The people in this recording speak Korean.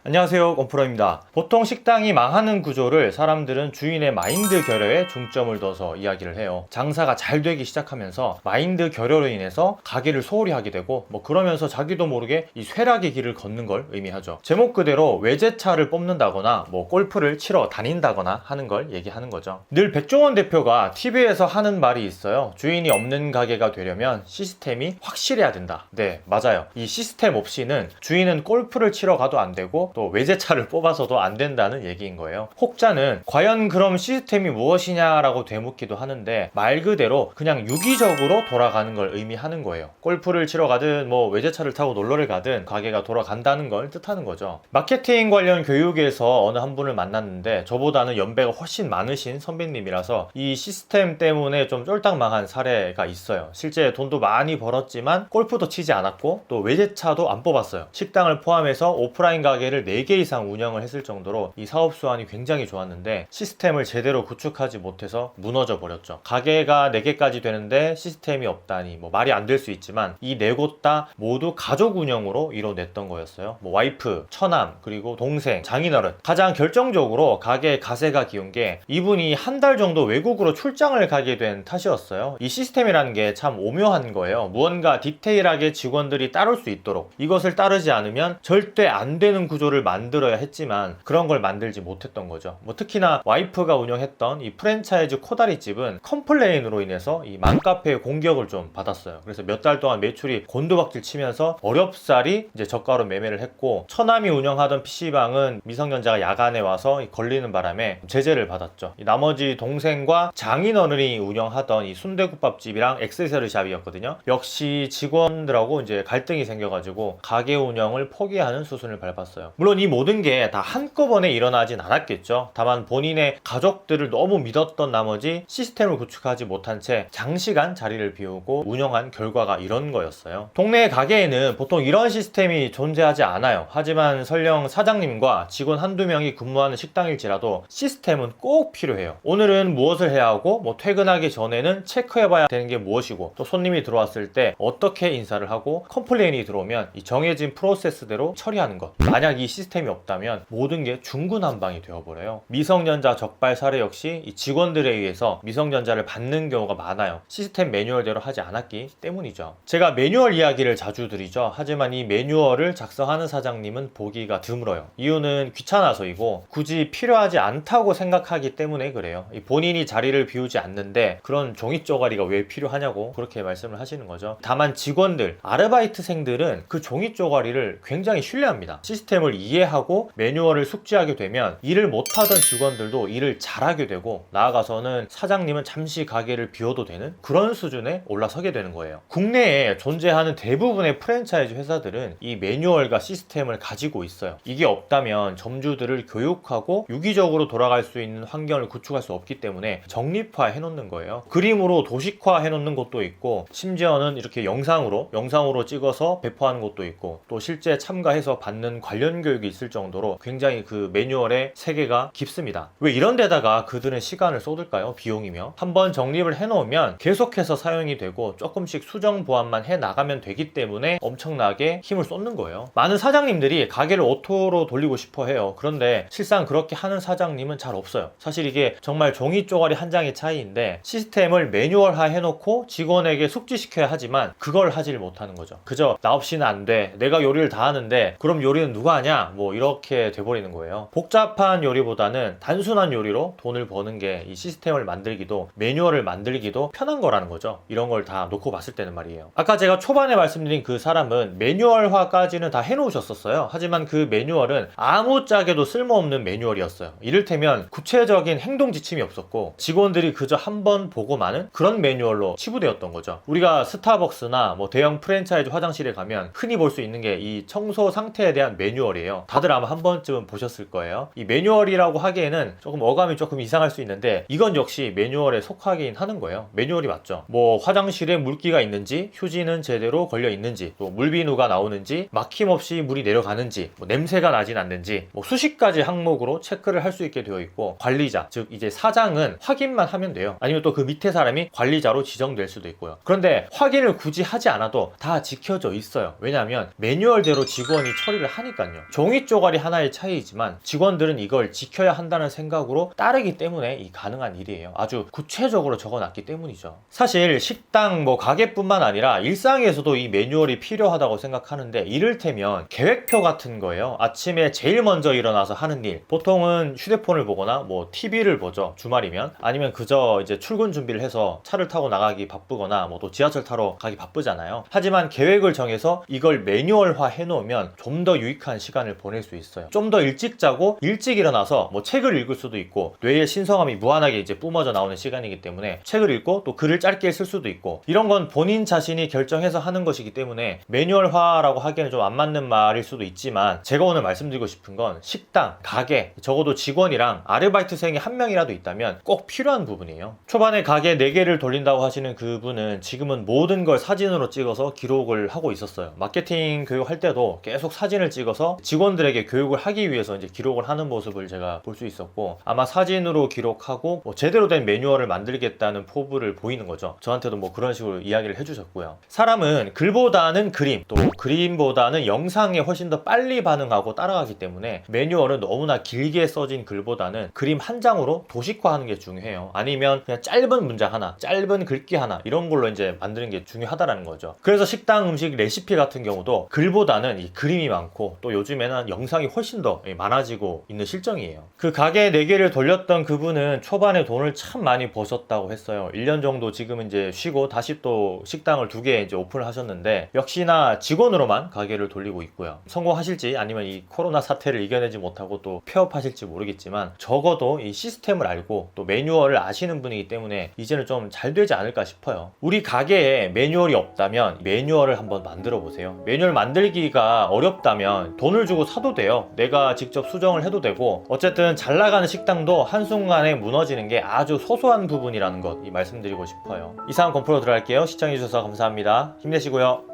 안녕하세요, 건프로입니다. 보통 식당이 망하는 구조를 사람들은 주인의 마인드 결여에 중점을 둬서 이야기를 해요. 장사가 잘 되기 시작하면서 마인드 결여로 인해서 가게를 소홀히 하게 되고 그러면서 자기도 모르게 이 쇠락의 길을 걷는 걸 의미하죠. 제목 그대로 외제차를 뽑는다거나 골프를 치러 다닌다거나 하는 걸 얘기하는 거죠. 늘 백종원 대표가 TV에서 하는 말이 있어요. 주인이 없는 가게가 되려면 시스템이 확실해야 된다. 네, 맞아요. 이 시스템 없이는 주인은 골프를 치러 가도 안 되고 또 외제차를 뽑아서도 안 된다는 얘기인 거예요. 혹자는 과연 그럼 시스템이 무엇이냐라고 되묻기도 하는데 말 그대로 그냥 유기적으로 돌아가는 걸 의미하는 거예요. 골프를 치러 가든 외제차를 타고 놀러를 가든 가게가 돌아간다는 걸 뜻하는 거죠. 마케팅 관련 교육에서 어느 한 분을 만났는데 저보다는 연배가 훨씬 많으신 선배님이라서 이 시스템 때문에 좀 쫄딱 망한 사례가 있어요. 실제 돈도 많이 벌었지만 골프도 치지 않았고 또 외제차도 안 뽑았어요. 식당을 포함해서 오프라인 가게를 4개 이상 운영을 했을 정도로 이 사업 수완이 굉장히 좋았는데 시스템을 제대로 구축하지 못해서 무너져 버렸죠. 가게가 4개까지 되는데 시스템이 없다니 말이 안 될 수 있지만 이 4곳 다 모두 가족 운영으로 이뤄냈던 거였어요. 와이프, 처남, 그리고 동생, 장인어른. 가장 결정적으로 가게에 가세가 기운 게 이분이 한 달 정도 외국으로 출장을 가게 된 탓이었어요. 이 시스템이라는 게 참 오묘한 거예요. 무언가 디테일하게 직원들이 따를 수 있도록 이것을 따르지 않으면 절대 안 되는 구조를 만들어야 했지만 그런 걸 만들지 못했던 거죠. 특히나 와이프가 운영했던 이 프랜차이즈 코다리집은 컴플레인으로 인해서 이 맘카페의 공격을 좀 받았어요. 그래서 몇 달 동안 매출이 곤두박질 치면서 어렵사리 이제 저가로 매매를 했고, 처남이 운영하던 PC방은 미성년자가 야간에 와서 걸리는 바람에 제재를 받았죠. 나머지 동생과 장인어른이 운영하던 이 순대국밥집이랑 액세서리 샵이었거든요. 역시 직원들하고 이제 갈등이 생겨가지고 가게 운영을 포기하는 수순을 밟았어요. 물론 이 모든 게 다 한꺼번에 일어나진 않았겠죠. 다만 본인의 가족들을 너무 믿었던 나머지 시스템을 구축하지 못한 채 장시간 자리를 비우고 운영한 결과가 이런 거였어요. 동네 가게에는 보통 이런 시스템이 존재하지 않아요. 하지만 설령 사장님과 직원 한두 명이 근무하는 식당일지라도 시스템은 꼭 필요해요. 오늘은 무엇을 해야 하고 퇴근하기 전에는 체크해봐야 되는 게 무엇이고, 또 손님이 들어왔을 때 어떻게 인사를 하고, 컴플레인이 들어오면 이 정해진 프로세스대로 처리하는 것. 만약 이 시스템이 없다면 모든 게 중구난방이 되어버려요. 미성년자 적발 사례 역시 이 직원들에 의해서 미성년자를 받는 경우가 많아요. 시스템 매뉴얼대로 하지 않았기 때문이죠. 제가 매뉴얼 이야기를 자주 드리죠. 하지만 이 매뉴얼을 작성하는 사장님은 보기가 드물어요. 이유는 귀찮아서이고 굳이 필요하지 않다고 생각하기 때문에 그래요. 본인이 자리를 비우지 않는데 그런 종이 쪼가리가 왜 필요하냐고 그렇게 말씀을 하시는 거죠. 다만 직원들, 아르바이트생들은 그 종이 쪼가리를 굉장히 신뢰합니다. 시스템을 이해하고 매뉴얼을 숙지하게 되면 일을 못하던 직원들도 일을 잘하게 되고, 나아가서는 사장님은 잠시 가게를 비워도 되는 그런 수준에 올라서게 되는 거예요. 국내에 존재하는 대부분의 프랜차이즈 회사들은 이 매뉴얼과 시스템을 가지고 있어요. 이게 없다면 점주들을 교육하고 유기적으로 돌아갈 수 있는 환경을 구축할 수 없기 때문에 정립화해 놓는 거예요. 그림으로 도식화해 놓는 것도 있고, 심지어는 이렇게 영상으로 찍어서 배포하는 것도 있고, 또 실제 참가해서 받는 관련 교육이 있을 정도로 굉장히 그 매뉴얼의 세계가 깊습니다. 왜 이런 데다가 그들은 시간을 쏟을까요? 비용이며. 한번 정립을 해놓으면 계속해서 사용이 되고 조금씩 수정 보완만 해 나가면 되기 때문에 엄청나게 힘을 쏟는 거예요. 많은 사장님들이 가게를 오토로 돌리고 싶어 해요. 그런데 실상 그렇게 하는 사장님은 잘 없어요. 사실 이게 정말 종이 쪼가리 한 장의 차이인데, 시스템을 매뉴얼화 해놓고 직원에게 숙지시켜야 하지만 그걸 하질 못하는 거죠. 그저 나 없이는 안 돼, 내가 요리를 다 하는데 그럼 요리는 누가 하냐, 이렇게 돼버리는 거예요. 복잡한 요리보다는 단순한 요리로 돈을 버는 게 이 시스템을 만들기도 매뉴얼을 만들기도 편한 거라는 거죠. 이런 걸 다 놓고 봤을 때는 말이에요. 아까 제가 초반에 말씀드린 그 사람은 매뉴얼화까지는 다 해놓으셨었어요. 하지만 그 매뉴얼은 아무짝에도 쓸모없는 매뉴얼이었어요. 이를테면 구체적인 행동 지침이 없었고 직원들이 그저 한번 보고 마는 그런 매뉴얼로 치부되었던 거죠. 우리가 스타벅스나 대형 프랜차이즈 화장실에 가면 흔히 볼 수 있는 게 이 청소 상태에 대한 매뉴얼이에요. 다들 아마 한 번쯤은 보셨을 거예요. 이 매뉴얼이라고 하기에는 조금 어감이 조금 이상할 수 있는데 이건 역시 매뉴얼에 속하긴 하는 거예요. 매뉴얼이 맞죠. 화장실에 물기가 있는지, 휴지는 제대로 걸려 있는지, 또 물비누가 나오는지, 막힘없이 물이 내려가는지, 냄새가 나진 않는지, 수십 가지 항목으로 체크를 할 수 있게 되어 있고, 관리자, 즉 이제 사장은 확인만 하면 돼요. 아니면 또 그 밑에 사람이 관리자로 지정될 수도 있고요. 그런데 확인을 굳이 하지 않아도 다 지켜져 있어요. 왜냐하면 매뉴얼대로 직원이 처리를 하니까요. 종이 쪼가리 하나의 차이이지만 직원들은 이걸 지켜야 한다는 생각으로 따르기 때문에 이 가능한 일이에요. 아주 구체적으로 적어놨기 때문이죠. 사실 식당 가게뿐만 아니라 일상에서도 이 매뉴얼이 필요하다고 생각하는데, 이를테면 계획표 같은 거예요. 아침에 제일 먼저 일어나서 하는 일, 보통은 휴대폰을 보거나 TV를 보죠. 주말이면. 아니면 그저 이제 출근 준비를 해서 차를 타고 나가기 바쁘거나 또 지하철 타러 가기 바쁘잖아요. 하지만 계획을 정해서 이걸 매뉴얼화 해놓으면 좀 더 유익한 시간을 보낼 수 있어요. 좀 더 일찍 자고 일찍 일어나서 책을 읽을 수도 있고, 뇌의 신성함이 무한하게 이제 뿜어져 나오는 시간이기 때문에 책을 읽고 또 글을 짧게 쓸 수도 있고, 이런 건 본인 자신이 결정해서 하는 것이기 때문에 매뉴얼화라고 하기에는 좀 안 맞는 말일 수도 있지만, 제가 오늘 말씀드리고 싶은 건 식당, 가게, 적어도 직원이랑 아르바이트생이 한 명이라도 있다면 꼭 필요한 부분이에요. 초반에 가게 4개를 돌린다고 하시는 그분은 지금은 모든 걸 사진으로 찍어서 기록을 하고 있었어요. 마케팅 교육할 때도 계속 사진을 찍어서 직원들에게 교육을 하기 위해서 이제 기록을 하는 모습을 제가 볼 수 있었고, 아마 사진으로 기록하고 제대로 된 매뉴얼을 만들겠다는 포부를 보이는 거죠. 저한테도 그런 식으로 이야기를 해주셨고요. 사람은 글보다는 그림, 또 그림보다는 영상에 훨씬 더 빨리 반응하고 따라가기 때문에 매뉴얼은 너무나 길게 써진 글보다는 그림 한 장으로 도식화하는 게 중요해요. 아니면 그냥 짧은 문장 하나, 짧은 글귀 하나, 이런 걸로 이제 만드는 게 중요하다라는 거죠. 그래서 식당 음식 레시피 같은 경우도 글보다는 이 그림이 많고, 또 요즘에는 영상이 훨씬 더 많아지고 있는 실정이에요. 그 가게 4개를 돌렸던 그분은 초반에 돈을 참 많이 버셨다고 했어요. 1년 정도 지금 이제 쉬고 다시 또 식당을 2개 이제 오픈을 하셨는데, 역시나 직원으로만 가게를 돌리고 있고요. 성공하실지 아니면 이 코로나 사태를 이겨내지 못하고 또 폐업하실지 모르겠지만, 적어도 이 시스템을 알고 또 매뉴얼을 아시는 분이기 때문에 이제는 좀 잘 되지 않을까 싶어요. 우리 가게에 매뉴얼이 없다면 매뉴얼을 한번 만들어 보세요. 매뉴얼 만들기가 어렵다면 돈을 주고 사도 돼요. 내가 직접 수정을 해도 되고, 어쨌든 잘 나가는 식당도 한순간에 무너지는 게 아주 소소한 부분이라는 것 말씀드리고 싶어요. 이상 건프로 들어갈게요. 시청해주셔서 감사합니다. 힘내시고요.